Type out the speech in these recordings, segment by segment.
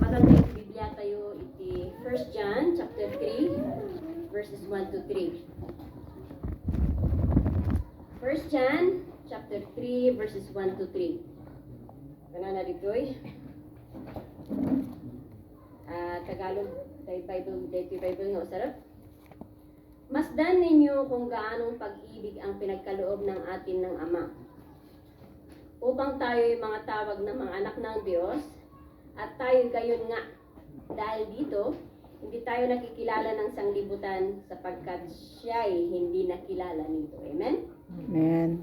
Bakan tayo sa Biblia tayo iti 1 John chapter 3 verses 1 to 3. 1 John chapter 3 verses 1 to 3. Kana na ditoy. Tagalog tayo Bible nga usarap. Masdan ninyo kung gaanong pag-ibig ang pinagkaloob ng atin ng Ama, upang tayo'y mga tawag na mga anak ng Diyos, at tayo gayon nga. Dahil dito, hindi tayo nakikilala ng sanglibutan sapagkat siya'y hindi nakilala nito. Amen? Amen.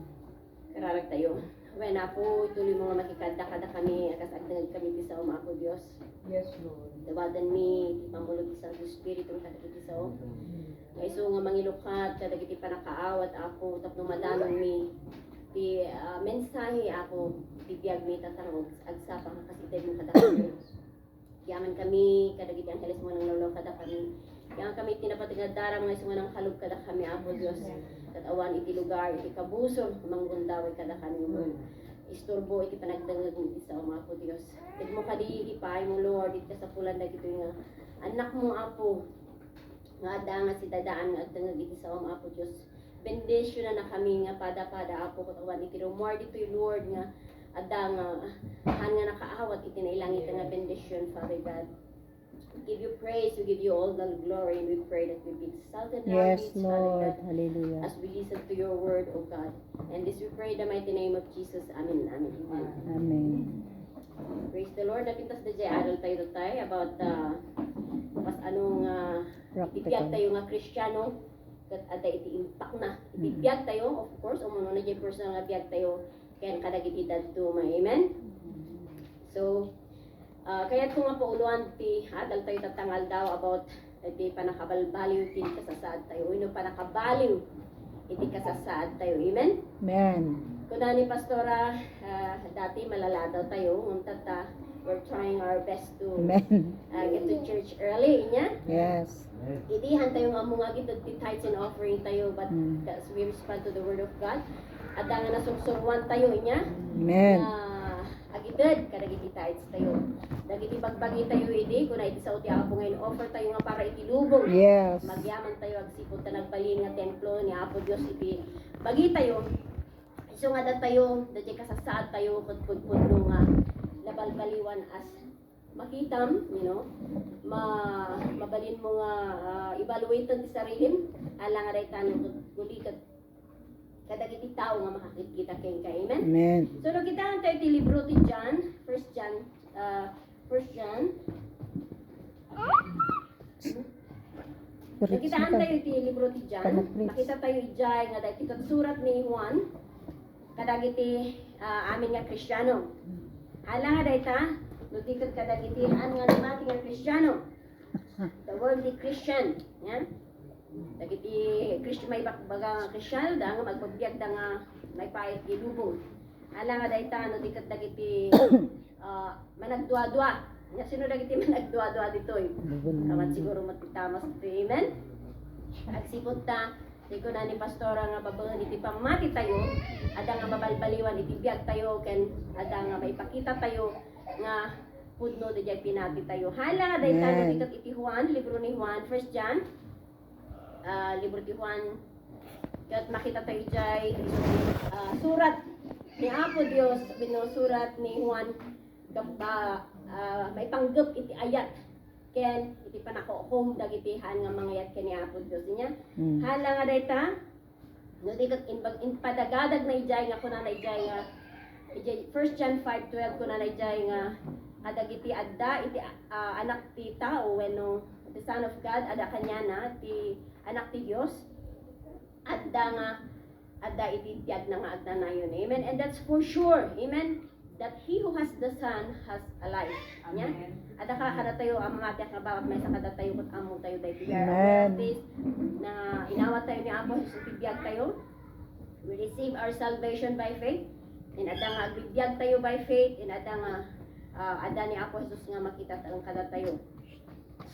Kararag tayo. When ako, tuloy mo nga makikada-kada kami, akas agdangag kami sa ako Diyos. Yes, Lord. Dawadan mi, pamulog sa Espiritu, kadagiti sa o. Ngay so nga mangilukat, kadagiti pa nakaawat ako, tapno madanong mi. Di mensahe ako, bibiyag mi tatarong, agsapang kasitay mo kadakami. Yaman kami, kadagiti ang heles mo ng lolo kada kami. Yaman kami tinapatingad darang ngay so nga ng kalug kada kami, ako Diyos. Tatawa iti lugar, iti kabusog, manggundaway kada kami mo. Isturbo iti panagdangag iti sa mga po Diyos. Tig mo kadi ipay mo Lord, iti sa pulan na ito nga anak mo apo. Nga ada nga si dadaan nga agdangag iti sa mga po Diyos. Bendisyon na kami nga pada-pada apo katawan iti rumor dito yung Lord nga ada nga han nga nakaawat iti nailang iti nga bendisyon, Father God. We give you praise, we give you all the glory, and we pray that we be exalted in our Yes, midst, Father Lord. God, Hallelujah. as we listen to your word, O God. And this we pray in the mighty name of Jesus. Amen. Amen. Amen. Amen. Praise the Lord. Napintas na dyan, adult tayo about mas anong itibiyag tayo nga Kristiyano, kat ada iti impact na. Itibiyag tayo, of course, o muna na dyan personal nga biyag tayo, kaya kadagit edad to may amen. So, kaya kung nga po uluan ti adal tayo tatangal daw about iti panakabalbaliw iti kasasad tayo. Uno panakabaliw iti kasasad tayo. Amen? Amen. Kuna ni Pastora, dati malala daw tayo. Tata, we're trying our best to Amen. get to church early. Inya? Yes. Itihan tayo nga mga gito ti tithes and offering tayo. But as we respond to the word of God, at nga nasugsurwan tayo. Inya? Amen. Agitid, kadagiti tithes tayo. Dagiti bagbagi tayo iti, kuna iti sa uti apo ngayon, offer tayo nga para iti lubong. Yes. Magyaman tayo, agsipot na nagbalin nga templo ni Apo Diyos iti. Bagi tayo, iso nga da tayo, dati kasasaad tayo, pudpudpudlo nga, labalbaliwan as makitam, mabalin mo nga, evaluate ti sarili, ala nga day tanong, gulikat, kadagiti tao nga makakita kay amen? Amen. So, nakitahan tayo ti libro ti John, 1 John, Nakitahan tayo ti libro ti John, makita tayo ijay nga dahil iti surat ni Juan, kadagiti amin nga Kristiyano. Ala nga dahil ta, nutikat kadagiti an nga namati nga Kristiyano. The word ni Christian, yan? Dagiti Kristiyano may baga Kristiyano, da nga magpagbiag da nga may pahit di lubong. Ala nga dahil ta, nutikat dagiti managdua-dua. Sino dagiti managdua-dua ditoy? Kamat siguro matitamas ito. Amen? Agsipot ta, di ko na ni Pastora nga babangan iti pamati tayo, ada nga mabalbaliwan iti biyag tayo, ken ada nga maipakita tayo nga pudno di jay pinati tayo. Hala nga dahil tayo dikat iti Juan, libro ni Juan, 1 John, libro ni Juan, kat makita tayo jay, surat ni Apo Dios, binusurat ni Juan, may panggap iti ayat ken iti panakohom dagitihan nga mga yat ken ni Apo Dios niya. Hala nga dayta no dikat in padagadag na ijay nga kuna na ijay nga 1 John 5:12 kuna na ijay nga kadagiti adda iti anak ti tao wenno the Son of God ada kanya na ti anak ti Dios adda nga adda iti tiag na nga adda na yun. Amen. And that's for sure. Amen. That he who has the Son has a life. Amen. At kada tayo ang mga tiyak nga bawat may sakada tayo kung amo tayo dahil we are aware of this na inawat tayo ni Apo Jesus tibiyag tayo. We receive our salvation by faith. And ada nga agbibiyag tayo by faith. And ada nga ada ni Apo Jesus nga makita tayo kada tayo.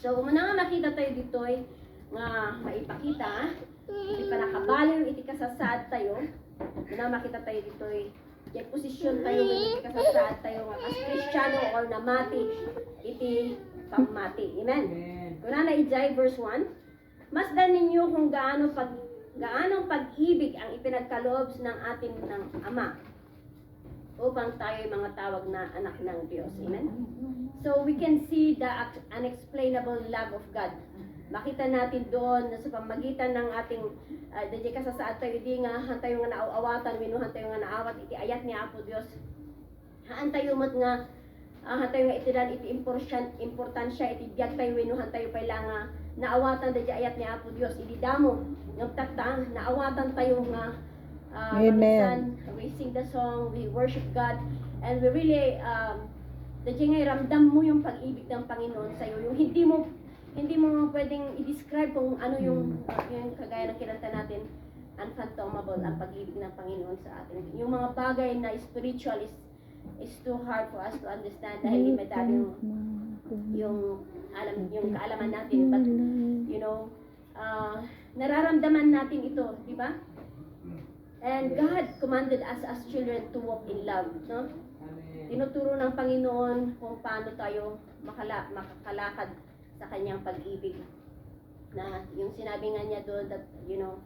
So muna nga makita tayo ditoy nga maipakita iti panakabaliw iti kasasad tayo. Muna makita tayo ditoy Di posisyon tayo iti kasasaad tayo nga as Kristiyano or namati iti pamati. Amen. Kuna na ijay verse 1. Masdan ninyo kung gaano pag-ibig ang ipinagkaloob ng atin ng Ama upang tayo mga tawag na anak ng Diyos. Amen? So, we can see the unexplainable love of God. Makita natin doon na sa pamagitan ng ating dadya kasasaad tayo, di nga tayo nga naawatan, minuhan tayo nga naawat, iti ayat ni Apo Diyos. Haan tayo mat nga, tayo nga itidan, iti importansya, iti biyag tayo, minuhan tayo pala nga, naawatan dadya ayat ni Apo Diyos, iti damo, ng takta, naawatan tayo nga, Amen. We sing the song, we worship God, and we really, dadya nga, ramdam mo yung pag-ibig ng Panginoon sa'yo, yung hindi mo pwedeng i-describe kung ano yung kagaya ng kinanta natin, unfathomable ang pag-ibig ng Panginoon sa atin. Yung mga bagay na spiritual is too hard for us to understand dahil limitado yung kaalaman natin, but you know, nararamdaman natin ito, di ba? And God commanded us as children to walk in love, no? Tinuturo ng Panginoon kung paano tayo makakalakad sa kanyang pag-ibig. Na yung sinabi nga niya doon that, you know,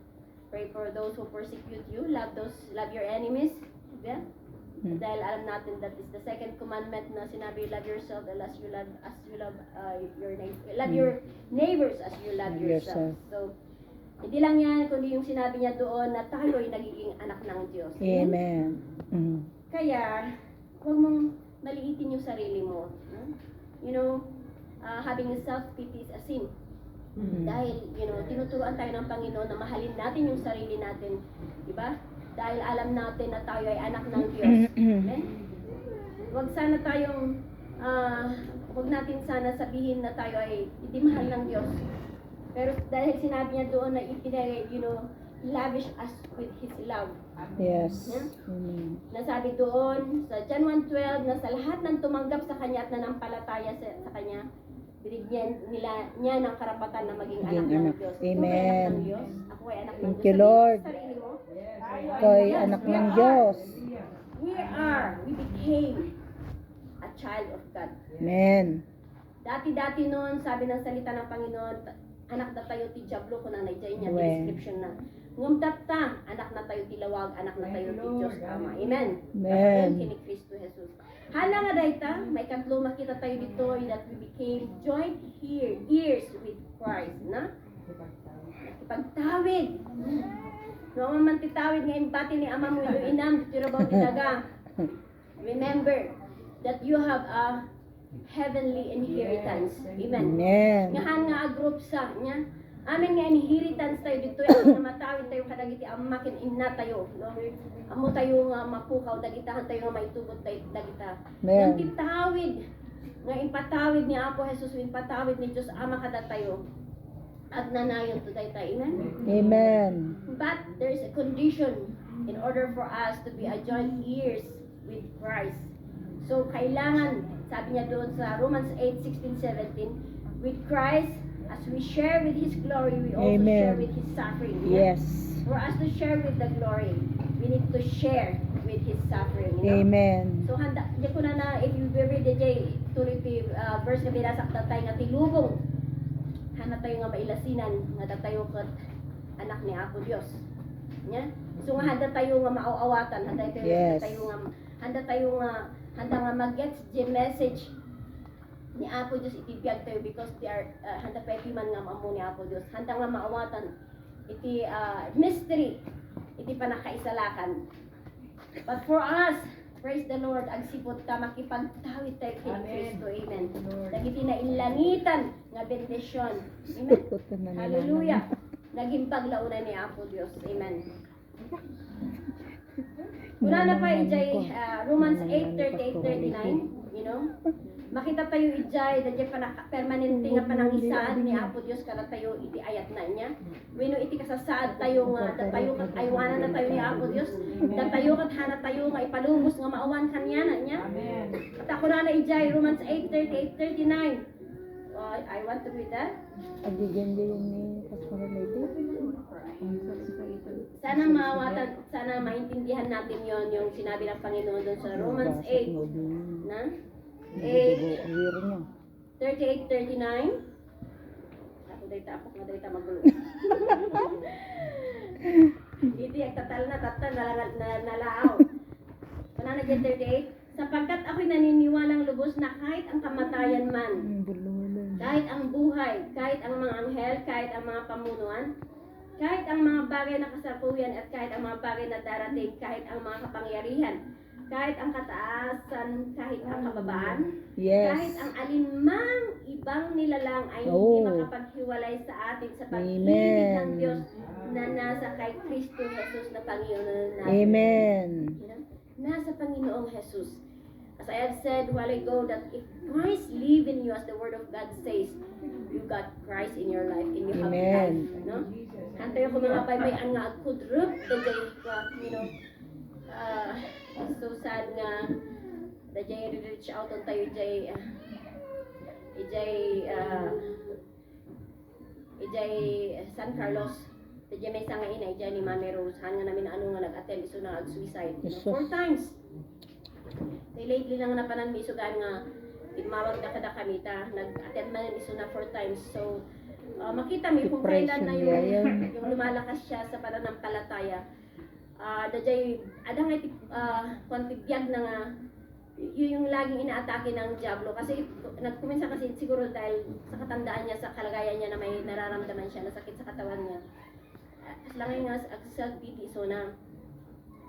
pray for those who persecute you, love your enemies, diba? Dahil alam natin that is the second commandment na sinabi, love yourself as you love your neighbor. Love your neighbors as you love yourself. So, hindi lang yan, kundi yung sinabi niya doon na tayo ay nagiging anak ng Diyos. Amen. Kaya, huwag mong maliitin yung sarili mo. You know, having a self-pity is a sin. Dahil, you know, tinuturuan tayo ng Panginoon na mahalin natin yung sarili natin. Diba? Dahil alam natin na tayo ay anak ng Diyos. Amen? Huwag sana tayong, huwag natin sana sabihin na tayo ay hindi mahal ng Diyos. Pero dahil sinabi niya doon na you know, lavish us with His love. Yes. Yeah? Amen. Nasabi doon sa John 1:12 na sa lahat ng tumanggap sa Kanya at nanampalataya sa Kanya, binigyan niya ng karapatan na maging anak ng Diyos. Amen. Ikaw ay anak ng Diyos. Ako ay anak ng Thank Diyos. you, Lord. Sarili mo. Ikaw ay anak ng Diyos. We became a child of God. Amen. Dati noon, sabi ng salita ng Panginoon, anak na tayo ti Diablo, kung nanay niya, description na. Ngumtata, anak na tayo ti Lawag, anak na tayo ti Diyos Ama. Amen. Amen. Kini Kristo Jesus. Hala nga dayta, may katlo makita tayo dito that we became joint ears with Christ, na? Pagtawid. No man titawid nga impati ni Ama mo yung inam, tirabaw ti daga. Remember that you have a heavenly inheritance. Amen. Amen. Ngahan nga a group sa niya. Amin nga inheritance tayo dito yung matawid tayo kadagiti amakin inna tayo, no? Amo tayo nga mapukaw dagitahan tayo nga maitubot tayo dagita. Yung titawid nga impatawid ni Apo Jesus, impatawid ni Dios Ama kada tayo. Agnanayon to tayo. Amen. Amen. But there is a condition in order for us to be a joint heirs with Christ. So kailangan, sabi niya doon sa Romans 8:16-17, with Christ, as we share with His glory, we also Amen. share with His suffering. Yes. For us to share with the glory, we need to share with His suffering. You know? Amen. So handa, di ko na if you read the tuloy verse na binasak tatay nga tilubong, hana tayo nga mailasinan, nga tayo kat anak ni Apo Diyos. Nya? So nga handa tayo nga maaawatan, handa tayo nga mag-gets the message ni Apo Diyos itibiyag tayo because they are handa pa iti man nga maamo ni Apo Diyos, handa nga maawatan iti mystery iti panakaisalakan. But for us, praise the Lord, agsipot ka makipagtawid tayo kay Kristo. Amen. Dagiti na ilangitan nga bendisyon. Amen. Hallelujah. Naging paglaunan ni Apo Diyos. Amen. Una na pa ijay Romans 8:38-39, you know. Makita tayo ijay dadya pa permanente nga panangisaad ni Apo Dios kana tayo iti ayat na niya. Wenno iti kasasaad tayo nga datayo kat aywanan na tayo ni Apo Dios. Datayo kat hana tayo nga ipalubos nga maawan kanya na niya. Amen. At ako na ijay Romans 8:38-39. I want to read that. Agigende yung ni Pastor Lady. Sana maawatan, sana maintindihan natin yon yung sinabi ng Panginoon doon sa Romans 8, na? 38:39. Ako dahil tapos na dahil magulo. Hindi, tatal na, nalaaw. Panana dyan 38. Sapagkat ako'y naniniwalang lubos na kahit ang kamatayan man, kahit ang buhay, kahit ang mga anghel, kahit ang mga pamunuan, kahit ang mga bagay na kasalukuyan at kahit ang mga bagay na darating, kahit ang mga kapangyarihan, kahit ang kataasan, kahit ang kababaan, kahit Yes. ang alinmang ibang nilalang ay hindi Oh. makapaghiwalay sa atin sa pag-ibig ng Amen. Diyos na nasa kay Kristo Jesus na Panginoon natin. Amen. You know? Nasa Panginoong Jesus. As I have said a while ago, that if Christ live in you, as the Word of God says, you got Christ in your life, and you have Amen. life. No? Antay ko mga baybay ang nga kudrup, you know, it's so sad nga, da jay reach out on tayo jay, San Carlos. Tadya may sanga ina, ijay ni Mami Rose. Han nga namin ano nga nag-attend iso na suicide. Jesus. 4 times. Tay lately lang napanan mi isugan nga imawag na kada kamita. Nag-attend man iso na 4 times. So, makita mi kung kailan na yung lumalakas siya sa pananampalataya. Dajay, ada nga kontibyag na nga, yun yung laging inaatake ng Diablo. Kasi nagkuminsan kasi siguro dahil sa katandaan niya, sa kalagayan niya na may nararamdaman siya, na sakit sa katawan niya. Tapos lang nga self-pity iso na.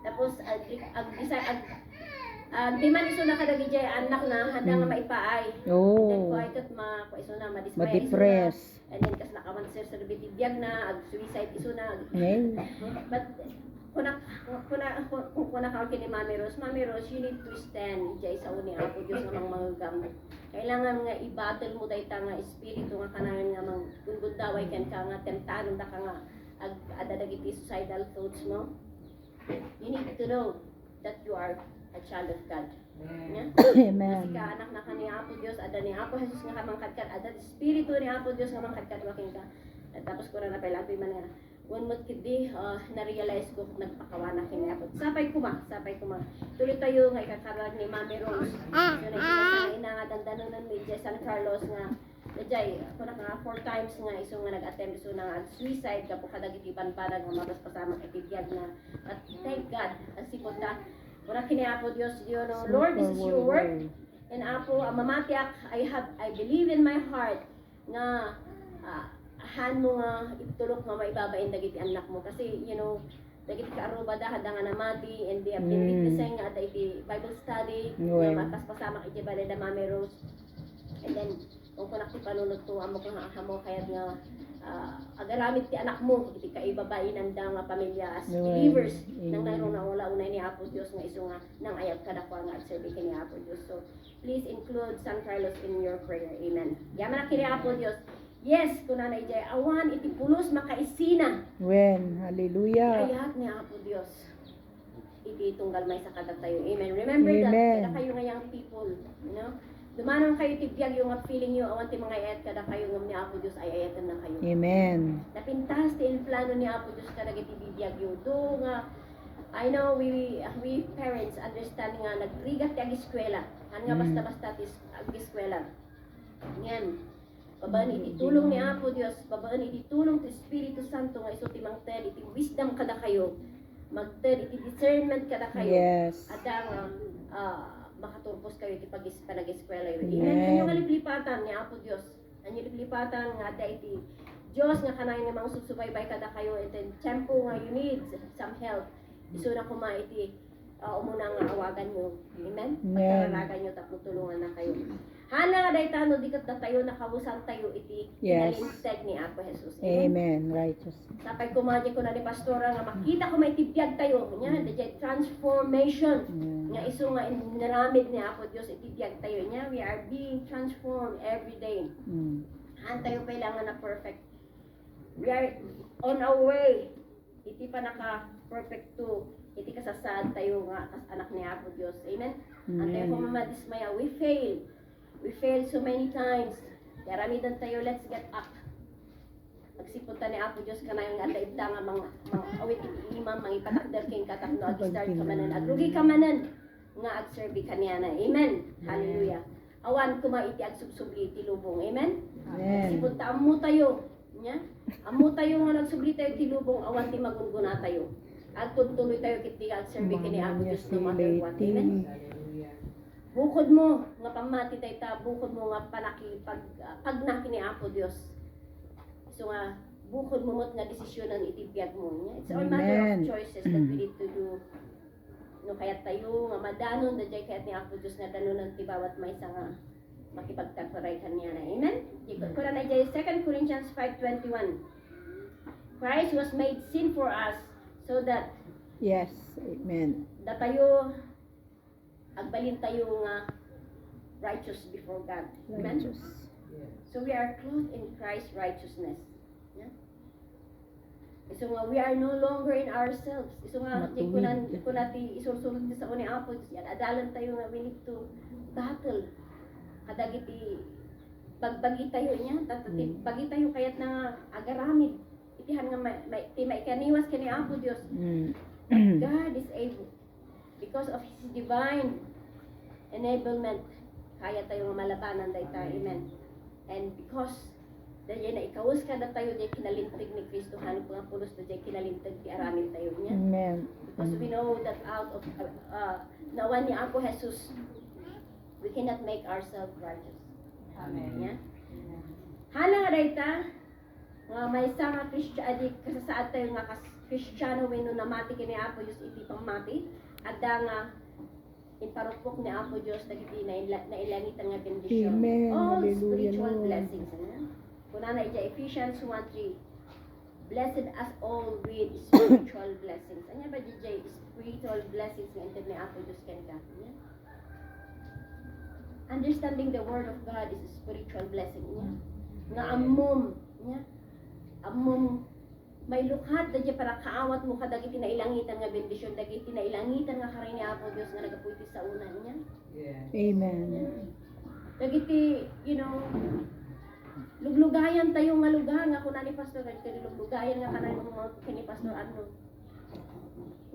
Tapos di man iso na kadagi jay anak na handa nga maipaay. Then ko ay kat iso na madismaya iso na. Ma-depress. And then kas nakaman sir sa bitibiyag na suicide iso na. But kuna ka kini Mami Rose, you need to stand jay sa uni apo Dios nga mga gamot. Kailangan nga i-battle mo dayta nga espiritu nga kanayon nga mang gundaway ken ka nga temptaron da ka nga adadagiti suicidal thoughts mo. You need to know that you are a child of God. Yeah? Amen. Kasi ka anak na ka ni Apo Dios, ada ni Apo Jesus nga kamangkadkad, ada espiritu ni Apo Dios nga mangkadkad waking ka. At tapos ko na napailapi man nga. One month kidi na-realize ko nagpakawana kini Apo. Sapay ko ma. Tuloy tayo nga ikakarag ni Mami Rose. So na ina nga dandanon ni San Carlos nga Dajay, ako na 4 times nga iso nga nag-attempt iso na suicide kapo kadagitipan para nga mabas pasama kay tibyag na. But thank God, ang sipot na wala kini Apo Dios, you know, Lord, this is your work. And Apo, mamatiak, I believe in my heart nga han mo nga itulok nga maibabain dagiti anak mo kasi you know dagiti kaaruba da hada nga namati and they have been witnessing nga iti Bible study nga mapaspasama kay Jebale da Mami Rose. And then kung kunak ti panunod to amo kung hamo kaya nga agaramit ti anak mo iti kaibabain anda nga pamilya as believers nang naroon na wala unay ni Apo Dios nga iso nga nang ayab kadakwa nga serbi kini Apo Dios. So please include San Carlos in your prayer. Amen. Yaman kini Apo Dios. Yes, kunana ijay awan iti pulos makaisina. Hallelujah. Ayat ni Apo Dios. Iti tunggal may sakadap tayo. Amen. Remember that kada kayo nga young people, you know? Dumanong kayo tibiyag yung feeling nyo, awan ti mga ayat kada kayo ng ni Apo Dios ay ayatan na kayo. Amen. Napintas ti plano ni Apo Dios kada iti bibiyag yo. Do nga I know we parents understand nga nagrigat ti ag-eskwela. Han nga basta-basta ti ag-eskwela. Yan. Babaan iti tulong ni Apo Dios, babaan iti tulong ti Espiritu Santo nga iso ti mangted iti wisdom kada kayo. Magted iti discernment kada kayo. Yes. Ada nga makaturpos kayo iti panag-eskwela yo. Amen. Yung aliplipatan ni Apo Dios. Anyo liplipatan nga ada iti Dios nga kanay nga mga susubaybay kada kayo and then tempo nga you need some help. Iso na kuma iti umuna nga awagan nyo. Amen? Pagkaralagan nyo tapos tulungan na kayo. Hana nga dahi tano dikat na tayo nakawusan tayo iti pinalinteg ni Apo Jesus. Amen. Righteous. Sapay kumadya ko na ni Pastora nga makita ko may tibiyag tayo. Nya, dajay transformation. Nga iso nga inaramid ni Apo Dios itibiyag tayo. Nya, we are being transformed every day. Han tayo kailangan na perfect. We are on our way. Iti pa naka-perfect to. Iti kasasad tayo nga kas anak ni Apo Dios. Amen? Han tayo kung mamadismaya. We fail so many times. Yaramidan tayo, let's get up. Magsipunta ni Apo Diyos ka na yung adaibda nga mga awit imam, mga ipatakdal kayong katakno, ag-start ka manan, agrugi ka manan, nga ag-serve ka niya na. Amen. Hallelujah. Awan kumaiti ag subsubli tilubong. Amen. Amen. Sipunta amo tayo. Nya? Amo tayo nga nagsubli tayo tilubong, awan ti magunguna tayo. At tuloy tayo kiti ag-serve ka ni Apo Diyos no matter what. Amen. Bukod mo nga pamati tayo ta, bukod mo nga panaki pagnaki ni Apo Diyos. So nga bukod mo nga desisyonan itibiyag mo. It's all matter of Amen. choices that we need to do. No kaya tayo nga madanon da jay kayat ni Apo Diyos nga danon ti bawat may isa nga makipagtagparay kanya na. Amen. Kuran na jay 2 Corinthians 5:21. Christ was made sin for us so that Yes. Amen. tayo agbalin tayo nga righteous before God. Amen. Righteous. So we are clothed in Christ's righteousness. Yeah? So nga we are no longer in ourselves. So nga Matuwid. kunati isursulod sa uni Apo yan adalan tayo nga we need to battle. Kadagiti pagbagi tayo niya tatati bagi tayo kayat na agaramid. Itihan nga may kaniwas kani Apo Dios. God is able because of His divine enablement kaya tayo nga malabanan dayta. Amen. And because dahil na ikawas ka na tayo dahil kinalintig ni Kristo hanap nga pulos na dahil kinalintig ti aramin tayo niya. Amen. Because we know that out of nawan ni Apo Jesus, we cannot make ourselves righteous. Amen. Yeah? Hala nga dayta, nga may isa nga kasasaad tayo nga Kristiyano when no namati kini Apo Diyos iti pamati, adda nga iparupok ni Apo Diyos dagiti nailangitan nga bendisyon. Amen. All Hallelujah, spiritual Lord. blessings. Kuna na ija Ephesians 1:3. Blessed us all with spiritual blessings. Anya ba DJ spiritual blessings nga inted ni Apo Diyos kanka? Understanding the word of God is a spiritual blessing niya. Nga amom niya. Amom may lukhat da para kaawat mo kadagiti na ilangitan nga bendisyon dagiti na ilangitan nga karay ni Apo Dios nga nagapuiti sa una niya. Amen. Dagiti luglugayan tayo nga lugar nga kuna ni pastor kani luglugayan nga kanay mga kani pastor ano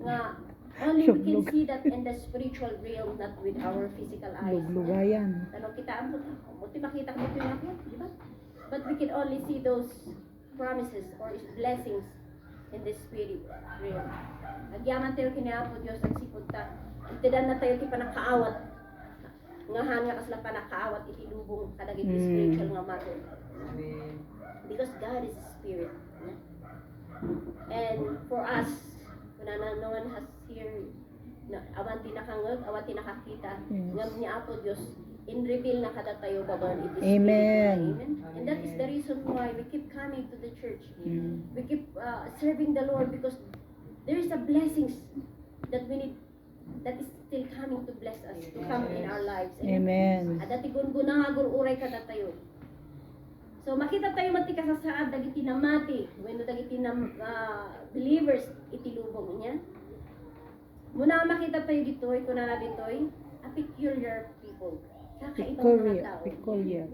nga only we can see that in the spiritual realm not with our physical eyes. Luglugayan. Ano kita mo makita mo yung ako, di ba? But we can only see those promises or blessings in the spirit realm. Nagyaman tayo kinapo Diyos ang sipunta. Itidan na tayo ti panakaawat. Ngahan nga kasla panakaawat itilubong kadagiti spiritual nga mother. Amen. Because God is a spirit. And for us, kung no one has here, awan tinakangag, awan tinakakita, ngam ni Apo Diyos, in reveal na kada tayo babon it is Amen. Amen. And that is the reason why we keep coming to the church. We keep serving the Lord because there is a blessings that we need that is still coming to bless us to come in our lives. Amen. At dati gungunang agur-uray kada tayo. So makita tayo mati kasasaad dagiti namati when dagiti na believers itilubong niya. Muna makita tayo ditoy kuno na ditoy a peculiar people. Kakaibang mga tao. Peculiar.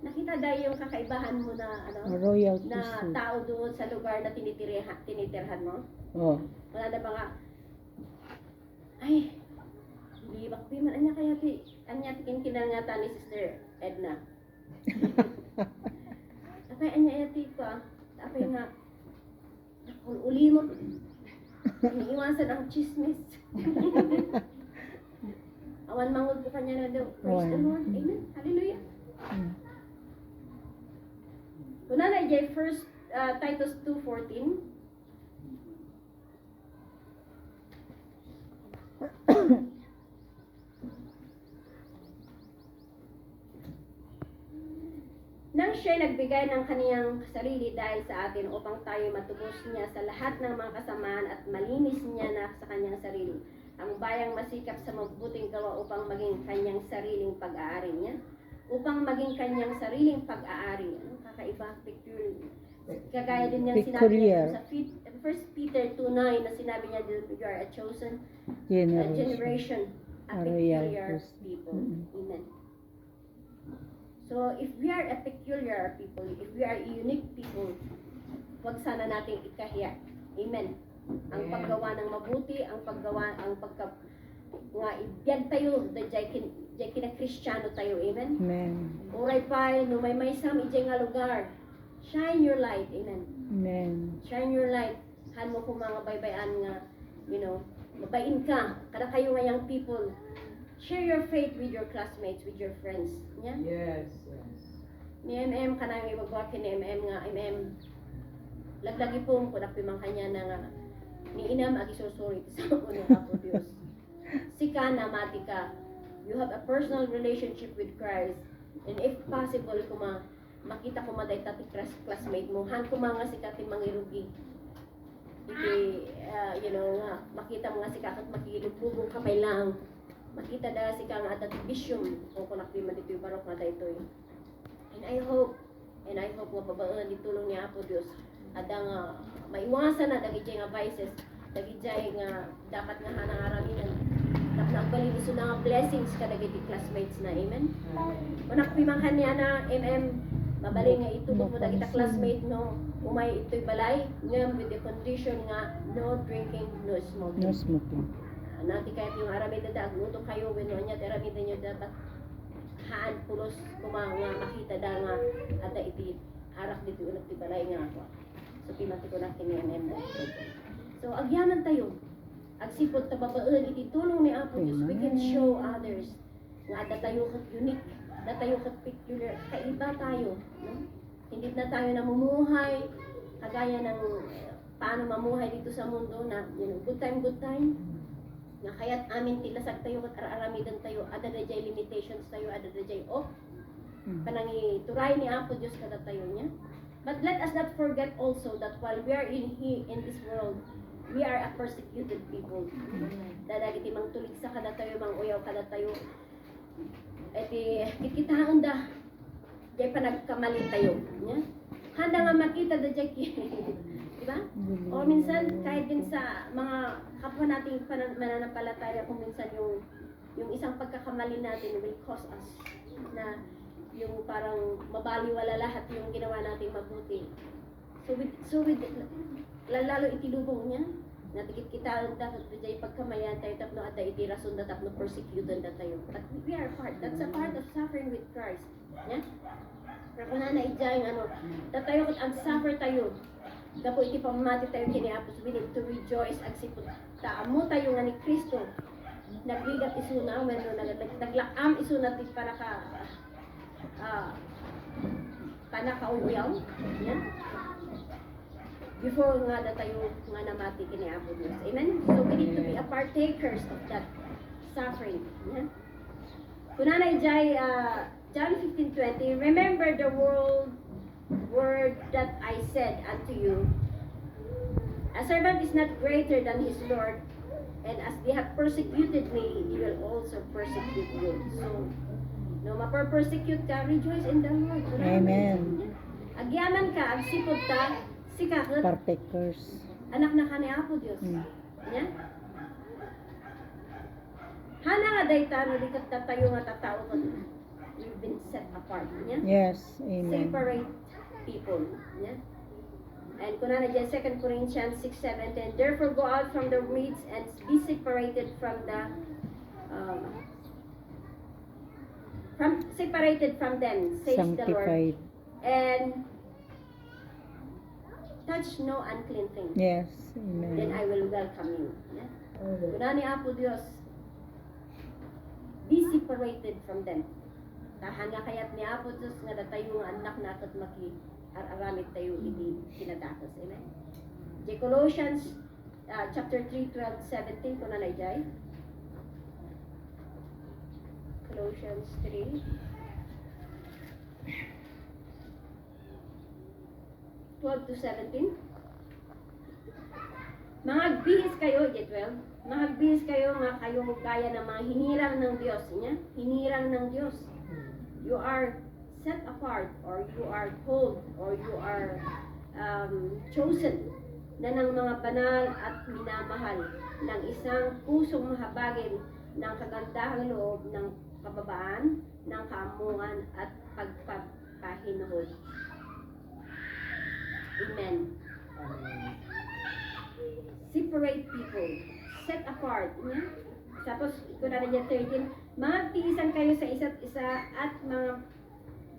Nakita dayo yung kakaibahan mo na A royal na priesthood. tao doon sa lugar na tinitirhan mo. Oh. Wala na ba nga ay libak di man anya kaya ti anya tikin kinangata ni Sister Edna. Apay anya ti pa apay nga ulimot iniiwasan ang chismis. Awan mangod ko kanya na daw. Praise the Lord. Amen. Hallelujah. Kuna na jay first Titus 2:14. Nang siya'y nagbigay ng kaniyang sarili dahil sa atin upang tayo matubos niya sa lahat ng mga kasamaan at malinis niya na sa kanyang sarili. Ang bayang masikap sa mabuting gawa upang maging kanyang sariling pag-aari niya. Upang maging kanyang sariling pag-aari. Ano? Kakaiba, peculiar. Kagaya din niyang sinabi niya sa 1 Peter 2:9 na sinabi niya dito, you are a chosen generation, a peculiar people. Amen. So, if we are a peculiar people, if we are a unique people, wag sana nating ikahiya. Amen. Ang paggawa ng mabuti, ang pagka nga ibiyag tayo, dajay kina Kristiyano tayo. Amen. Amen. Oray pa, no may sam ijay nga lugar. Shine your light. Amen. Amen. Shine your light. Han mo kung mga baybayan nga, mabain ka. Kada kayo nga young people, share your faith with your classmates, with your friends. Yeah? Yes. Ni MM, kanang ibagwa ni MM nga, laglagi po kung nakpimang kanya na nga, ni inam agi susuri sa unong ako Diyos. Sika na mati ka. You have a personal relationship with Christ. And if possible, kung makita ko maday tati classmate mo, han ko mga sikating mangirugi. Nga, makita mo nga sikakat makilububong kamay lang. Makita dahil sika nga at bisyong kung nakpima dito yung barok nga dito. And I hope nga babaan itulong niya po Diyos. At nga, maiwasan na dagijay nga vices, dagijay nga dapat nga hanang-araminan. Dapat na agbalin iso na nga blessings ka dagiti classmates na, amen? Kung nakpimangkan niya na, mabaling nga itubog mo dagita classmate no, umay ito'y balay, nga with the condition nga, no drinking, no smoking. No smoking. Nati kahit yung aramid na agluto kayo, wino niya, aramid na nyo dapat haan pulos kumang nga makita da nga ada iti arak dito ulit ti balay nga ako. So pinati ko na kiniyanem na. So agyanan tayo. Agsipot ta babaan iti tulong ni Apo Diyos. We can show others nga ada tayo kat unique, ada tayo kat peculiar, kaiba tayo. No? Hindi na tayo namumuhay kagaya ng paano mamuhay dito sa mundo na good time. Nga kaya't amin tilasag tayo at araramidan tayo, ada na jay limitations tayo, ada na jay panangi turay ni Apo Diyos kada tayo niya. But let us not forget also that while we are in this world, we are a persecuted people. Dadagiti mang tulig sa kada tayo, mang uyaw kada tayo. Eti kikitaan da, jay panagkamali tayo. Niya? Handa nga makita da jay diba? O minsan kahit din sa mga kapwa nating mananampalataya, kung minsan yung isang pagkakamali natin will cause us na yung parang mabaliwala lahat yung ginawa nating mabuti. So with lalo itilubong niya natikit kita dapat dijay pagkamayan tayo tapno at iti rason da tapno persecuted da tayo. But we are part. That's a part of suffering with Christ. Yeah? Pero kung na ijay tatayo kat ang suffer tayo. Gapo iti pamati tayo kini Apos, we need to rejoice ag sipot taamo tayo nga ni Kristo. Nagligat isuna when naglakam isuna ti para ka panakauyaw. Yeah? Before nga da tayo nga namati kini Apo Diyos. Amen? So we need to be a partakers of that suffering. Yeah? Kuna na ijay John 15:20, remember the word that I said unto you, a servant is not greater than his Lord, and as they have persecuted me, he will also persecute you. So, no maper-persecute ka, rejoice in the Lord. Amen. Agyaman ka, agsipod ta, sikakot, Partakers. anak na ka ni Apo Diyos. Yeah? Hana nga dayta, no di kat tayo nga tatao ko, we've been set apart. Yeah? Yes. Amen. Separate people. Yeah? And kuna na dyan, 2 Corinthians 6:17, therefore go out from the midst and be separated from them, says the Lord, Sanctified. and touch no unclean thing. Yes. Then Amen. I will welcome you. Yeah? Kuna ni Apo Diyos, be separated from them. Tahan nga kayat ni Apo Diyos nga datayo nga anak natot aramid tayo iti kinadatos. Amen. Colossians chapter 3:12-17 kung nanay Colossians 3 12-17. Magbihis kayo, J12. Magbihis kayo nga kayo kaya ng mga hinirang ng Diyos. Niya? Hinirang ng Diyos. You are set apart, or you are called, or you are chosen na ng mga banal at minamahal ng isang pusong mahabagin ng kagandahang loob ng kababaan, ng kaamungan at pagpapahinahon. Amen. separate people, set apart. Nya? Tapos, ito na rin 13, magtiisan kayo sa isa't isa at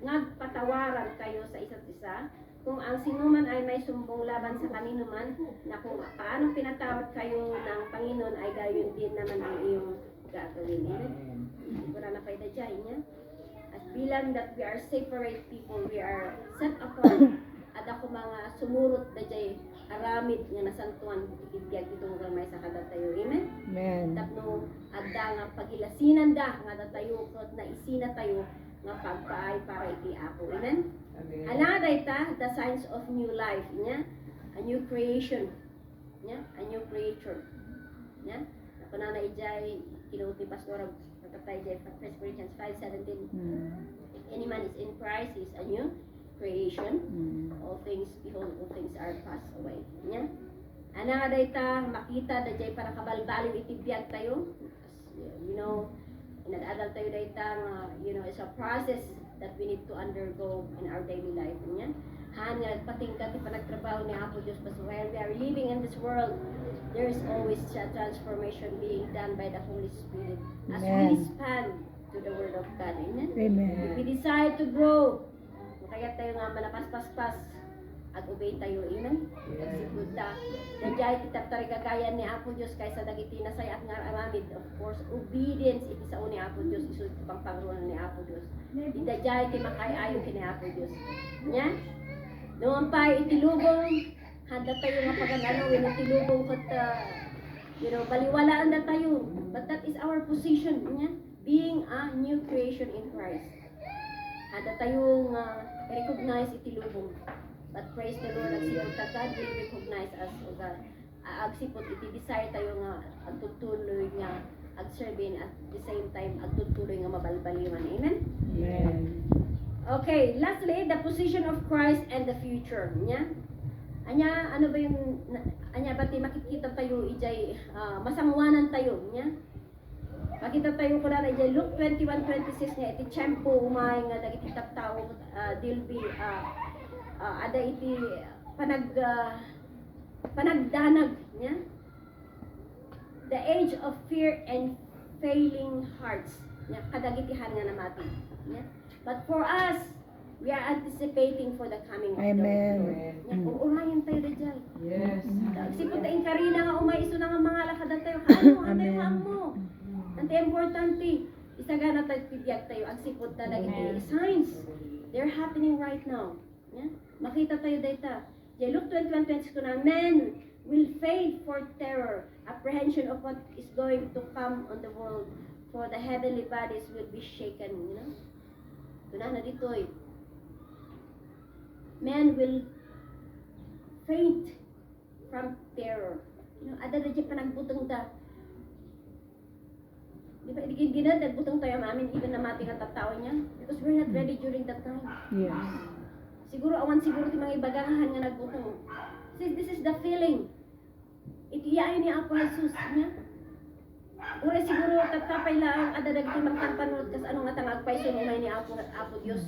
nagpatawaran kayo sa isa't isa. Kung ang sinuman ay may sumbong laban sa kanino man, na kung paano pinatawad kayo ng Panginoon ay gayon din naman ang iyong gagawin. Hindi ko na napayda dyan niya. At bilang that we are separate people, we are set apart. At ako mga sumurot na dyan, aramid nga nasantuan, ikibiyag itong gamay sa kadatayo. Amen? Amen. Tapno, adda nga pagilasinan da, nga datayo, na isina tayo, nga pagpaay para iti ako. Amen? Ala dayta, the signs of new life, nya? A new creation. Nya? A new creature. Nya? Ako na ijay, kinuti pastor, pagkatay jay, 1 Corinthians 5:17. If any man is in Christ, he is a new creation. All things, behold, all things are passed away. Nya? Ana nga dayta, makita, da jay para kabalbaliw itibiyag tayo. You know, inadadal tayo dayta nga, you know, it's a process that we need to undergo in our daily life. Nya? Han nga patingkat ti panagtrabaho ni Apo Dios, but while we are living in this world, there is always a transformation being done by the Holy Spirit as we Amen. respond to the Word of God. Amen? Amen. If we decide to grow, kaya tayo nga malapaspas-pas at obey tayo. Amen? Execute ta. Nandiyan kita tarigagayan ni Apo Dios kaysa dagiti nasay at nga aramid. Of course, obedience iti sa ni Apo Dios, isu pang pangruan ni Apo Dios. Idajay ti makayayo kini Apo Dios. Nya? Noon pa itilubong, handa tayo nga pagano itilubong kat you know, baliwalaan na tayo. But that is our position, nya? Being a new creation in Christ. Handa tayong recognize itilubong. But praise the Lord, agsipot ta God will recognize us o God. Agsipot iti desire tayo nga agtutuloy nga agserve at the same time agtutuloy nga mabalbaliwan. Amen? Amen. Okay, lastly, the position of Christ and the future. Nya? Anya, ano ba yung anya bati makikita tayo ijay masangwanan tayo, nya? Makita tayo ko na ijay Luke 21:26 nga iti tiyempo umay nga dagiti tattao dilbi ada iti panagdanag, nya? The age of fear and failing hearts. Nya kadagitihan nga namati, nya? But for us, we are anticipating for the coming of Amen. the Lord. Nya, urayan tayo da dyan. Yes. Sipot ta inkarina nga umaiso na nga mga lakadan tayo. Ano, antay Amen. mo. Antay importante. Isagana tayo tibiyag tayo. Ang sipot na dagiti signs. They're happening right now. Yeah? Makita tayo data. Luke 21:26 ko na, men will fade for terror, apprehension of what is going to come on the world, for the heavenly bodies will be shaken. You know? Ito na dito eh. Men will faint from terror. You know, ada na dyan panagbutong da. Di ba, ginad, nagbutong tayo mamin, even na mati nga tattao niya. Because we're not ready during that time. Yes. Siguro, awan siguro ti mga ibagahan nga nagbutong. This is the feeling. Itiyain ni Apo Jesus niya. Ura siguro tatapay lang ada dagiti magtampanod kas anong natang agpaiso umay ni Apo Dios.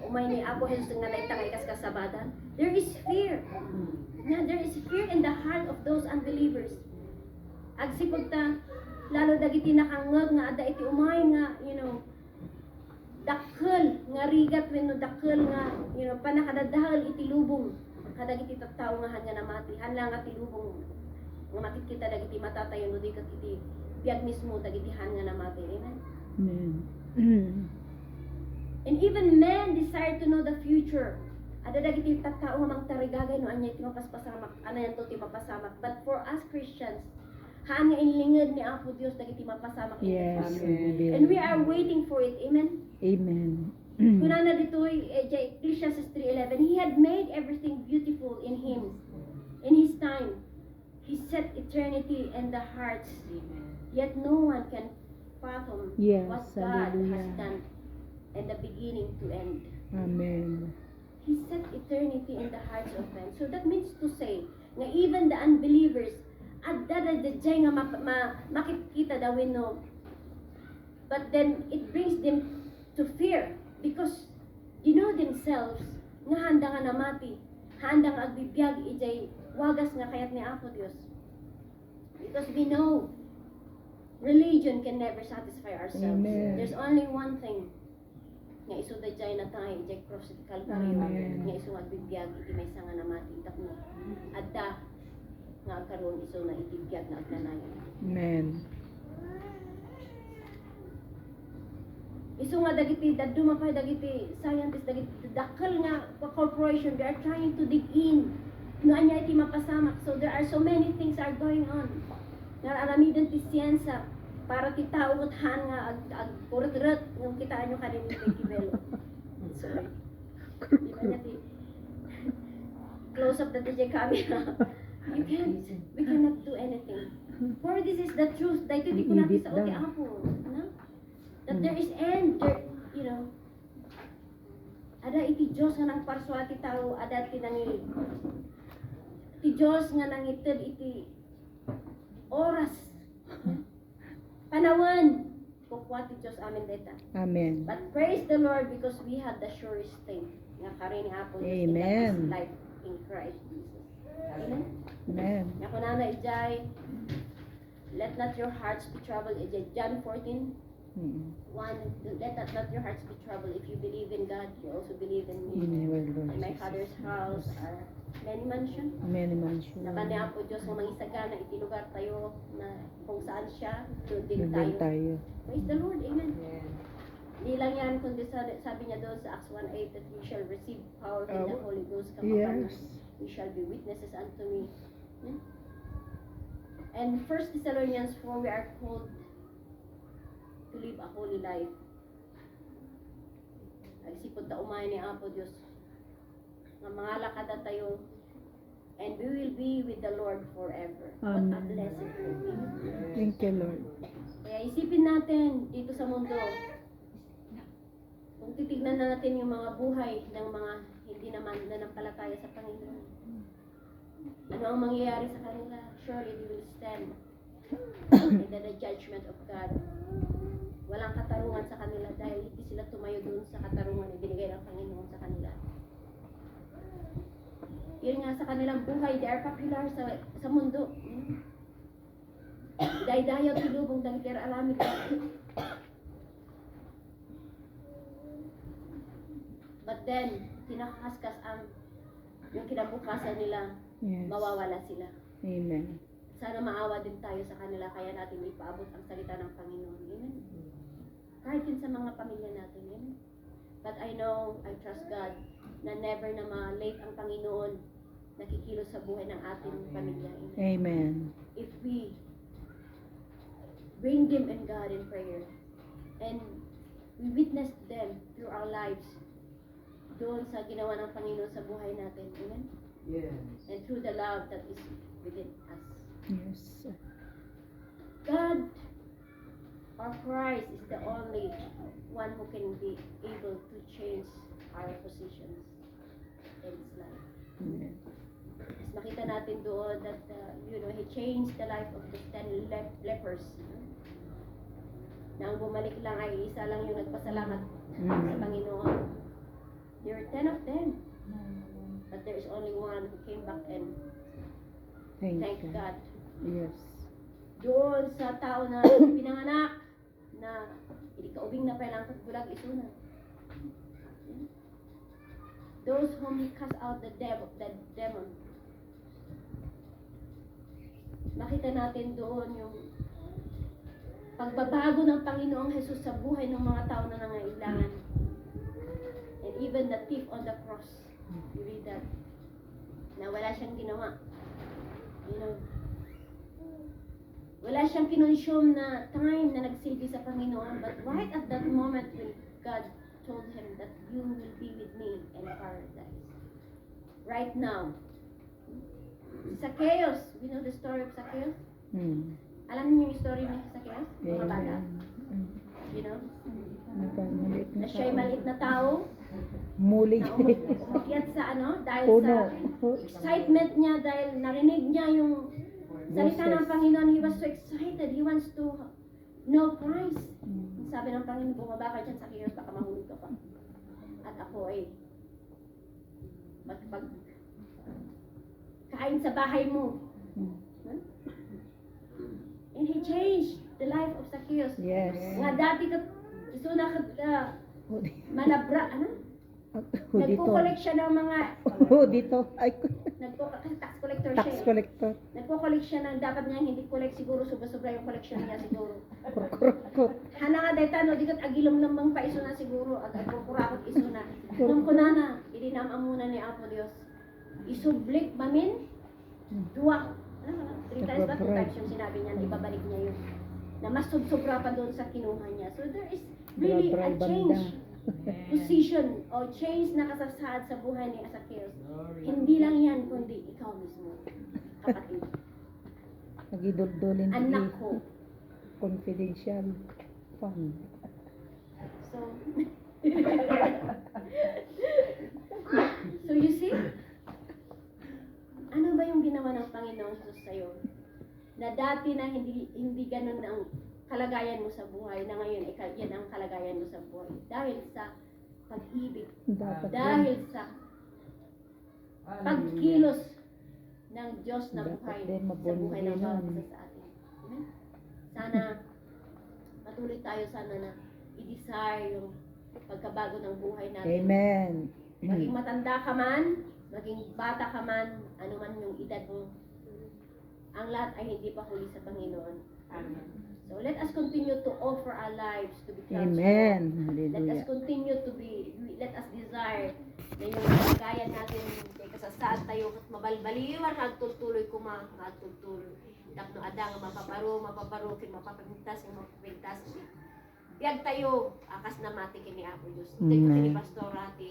Umay ni Apo Jesus nga naitangay kas kasabadan. There is fear. Yeah, there is fear in the heart of those unbelievers. Agsipod ta lalo dagiti nakangag nga ada iti umay nga, you know, dakkel nga rigat wenno dakkel nga, you know, panakadadahal iti lubong. Kadagiti tattao nga hanga namati. Hanla nga ti lubong nga makikita dagiti matatayon no dikat iti biag mismo dagitihan nga namati. Amen? Amen. And even men desire to know the future. Ada dagiti tattao nga magtarigagay no anya iti mapaspasamak, ana yan to ti mapasamak. But for us Christians, haan nga inlingid ni Apo Dios dagiti mapasamak iti Yes. family. And we are waiting for it. Amen? Amen. Kunana ditoy Ecclesiastes 3:11, he had made everything beautiful in him. In his time, he set eternity in the hearts. Yet no one can fathom Yes, what God has hallelujah. done in the beginning to end. Amen. He set eternity in the hearts of men. So that means to say, nga even the unbelievers, adda nga makikita daw no. But then it brings them to fear because you know themselves nga handa nga namati, handa nga agbibiyag ijay wagas nga kayat ni Apo Dios. Because we know religion can never satisfy ourselves. Amen. There's only one thing. Nga iso da jay na tayo, jay cross di Calvary. Amen. Nga iso nga bibiyag, iti may sanga na mating tapno. Adda, nga karon iso na ibibiyag na agnanayan. Amen. Iso nga dagiti, daddo mapay dagiti, scientist, dagiti, dakal nga corporation, they are trying to dig in. No anya iti mapasamak. So there are so many things are going on. Nararamidan ti siyensa para ti tao han nga ag kurut-rut ng kitaan nyo kanin ni Kibelo. Sorry. Di ba niya ti close up the DJ camera. We cannot do anything. For this is the truth. Dahil hindi ko natin sa okay apo. No? That there is end. There, you know, ada iti Diyos nga nang parswati tao, ada tinangi ti Diyos nga nangited iti oras. Panawan. Kukwa ti Diyos amin deta. Amen. But praise the Lord because we have the surest thing. Nga karini hapon. Amen. Life in Christ Jesus. Amen. Amen. Nga kunana ijay, let not your hearts be troubled. Ijay, John 14, 1, let not your hearts be troubled. If you believe in God, you also believe in me. In my Father's house are many mansions. Many mansions. Nakanya po Diyos ng mga isaga na itilugar tayo na kung saan siya, doon din Nandun tayo. tayo. Praise the Lord, amen. Hindi lang yan, kundi sabi niya doon sa Acts 1:8 that you shall receive power from the Holy Ghost. Yes. You shall be witnesses unto me. Yeah? And 1 Thessalonians 4, we are called to live a holy life. Nagsipod ta umay ni Apo Diyos. Nga mga lakada tayo. And we will be with the Lord forever. What a Amen. blessed thing. Thank you, Lord. Kaya isipin natin dito sa mundo, kung titignan na natin yung mga buhay ng mga hindi naman nanampalataya sa Panginoon, ano ang mangyayari sa kanila? Surely they will stand in the judgment of God. Walang katarungan sa kanila dahil hindi sila tumayo dun sa katarungan na binigay ng Panginoon sa kanila. Yun nga sa kanilang buhay, they are popular sa mundo. Day-dayaw tilubong dagiter alamid. But then, kinakaskas ang yung kinabukasan nila, Yes. mawawala sila. Amen. Sana maawa din tayo sa kanila, kaya natin ipaabot ang salita ng Panginoon. Amen. Kahit din sa mga pamilya natin. Amen. But I know, I trust God, na never na ma-late ang Panginoon nakikilos sa buhay ng ating pamilya. Amen. Amen. If we bring them in God in prayer, and we witness them through our lives, doon sa ginawa ng Panginoon sa buhay natin. Amen. Yes. And through the love that is within us. Yes. God or Christ is the only one who can be able to change our positions in His life. Amen. Mas makita natin doon that, He changed the life of the 10 lepers. Nang bumalik lang ay isa lang yung nagpasalamat sa Panginoon. There were 10 of them. But there is only one who came back and Thank thanked you. God. Yes. Doon sa tao na pinanganak na hindi kaubing na palang kagbulag isuna. Those whom He cast out the demon. Makita natin doon yung pagbabago ng Panginoong Jesus sa buhay ng mga tao na nangailangan. And even the thief on the cross. You read that. Na wala siyang ginawa. You know, wala siyang kinonsume na time na nagsilbi sa Panginoon. But right at that moment when God told him that you will be with me in paradise. Right now. Zacchaeus. We know the story of Zacchaeus? Alam niyo yung story ni Zacchaeus? Mga bata. You know? Na siya'y maliit na tao. Muli. Na umakyat sa dahil Puno. sa excitement niya, dahil narinig niya yung salita ng Panginoon. He was so excited. He wants to know Christ. Sabi ng Panginoon, bumaba ka dyan sa Zacchaeus, baka mahulog ka pa. At ako ay kain sa bahay mo. And He changed the life of Zacchaeus. Yes. Nga dati ka, iso na ka, malabra, ano? Dito. Nagko-collect siya ng mga, Dito. Ay, kasi tax collector tax siya eh. collector. Nagko-collect siya ng dapat niya hindi collect siguro, sobra-sobra yung collection niya siguro. Kurkurkot. Hana nga dayta no, dikot agilom namang paiso na siguro, agkukurakot iso na. Nung kunana, idinamam muna ni Apo Dios. Isublik mamin, duwa. Ano, 3 times ba? 2 times yung sinabi niya na ibabalik niya yun. Na mas sobra pa doon sa kinuha niya. So there is really a change. Position o change na kasasad sa buhay ni Zacchaeus. Hindi lang yan, kundi ikaw mismo, kapatid. Nagidol-dolin. Anak ko. Confidential fund. So, so you see, ano ba yung ginawa ng Panginoon Jesus sa'yo? Na dati na hindi ganun ang kalagayan mo sa buhay, na ngayon yan ang kalagayan mo sa buhay. Dahil sa pag-ibig, Dapat dahil sa pagkilos ng Diyos na Dapat buhay din sa buhay ng bawat mabunod isa sa atin. Amen? Sana patuloy tayo sana na i-desire yung pagkabago ng buhay natin. Amen. Maging matanda ka man, maging bata ka man, ano man yung edad mo, ang lahat ay hindi pa huli sa Panginoon. So let us continue to offer our lives to be transformed. Amen. Let us Hallelujah. continue to be, let us desire na yung kalagayan natin kay kasasad tayo at mabalbaliwan hagtutuloy kuma hagtutuloy. Tapno adang mapaparo, kin mapapintas, mapapintas. Biyag tayo akas na mati kini Apo Dios. Hindi ko Amen. kini pastor ati